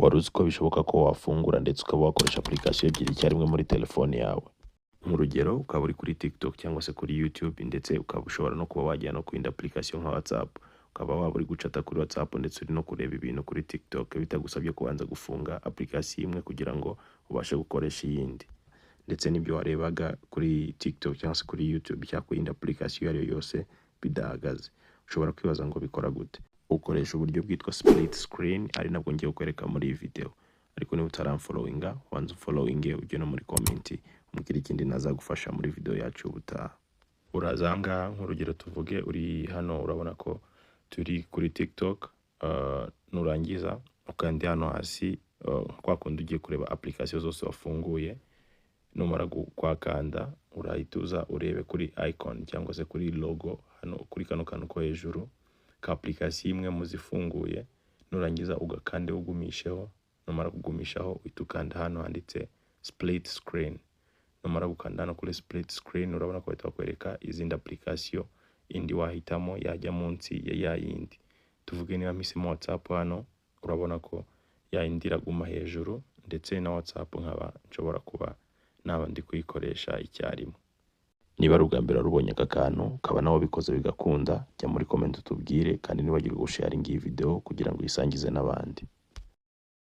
Wari uzi ko bishoboka ko wafungura ndetse ukaba wakoresha application ebyiri icyarimwe muri telefone yawe? Nk'urugero ukaba uri kuri TikTok cyangwa se kuri YouTube ndetse ukaba ushobora no kuba wajya no kuyindi application nka WhatsApp, ukaba waba uri gucata kuri WhatsApp ndetse uri no kureba ibintu kuri TikTok bitagusabye kubanza gufunga application imwe kugira ngo ubashe gukoresha iyindi. Ndetse n'ibyo warebaga kuri TikTok cyangwa se kuri YouTube cyangwa ku yindi application iyo ari yo yose bidahagaze. Ushobora kwibaza ngo bikora gute? Ukoresha uburyo bwitwa split screen, ari nabwo ngiye kukwereka muri iyi video. Ariko niba utaramfollowinga, wanze followinge ujye no muri comment umbwire ikindi nazagufasha muri video yacu ubutaha. Urazanga nk'urugero tuvuge uri hano, urabona ko turi kuri TikTok, nurangiza ukandi hano hasi kwa kundi ugiye kureba application zose wafunguye, numara kwakanda urahituza urebe kuri icon cyangwa se kuri logo hano kuri kano kantu ko hejuru ka application imwe muzifunguye, nurangiza ugakande ugumisheho, numara kugumishaho utukanda hano handitse split screen. Numara gukanda hano kuri split screen urabona ko bakwereka izindi application indi wahitamo yajya munsi ya yindi. Tuvuge niba mpisemo WhatsApp hano, urabona ko yindi iraguma hejuru ndetse na WhatsApp nkaba nshobora kuba naba ndi kuyikoresha icyarimwe. Niba ari ubwa mbere warubonye aka kantu ukaba nawe bikoze bigakunda, jya muri comment utubwire kandi nibagirwe gusharinga iyi video kugira ngo isangize n'abandi.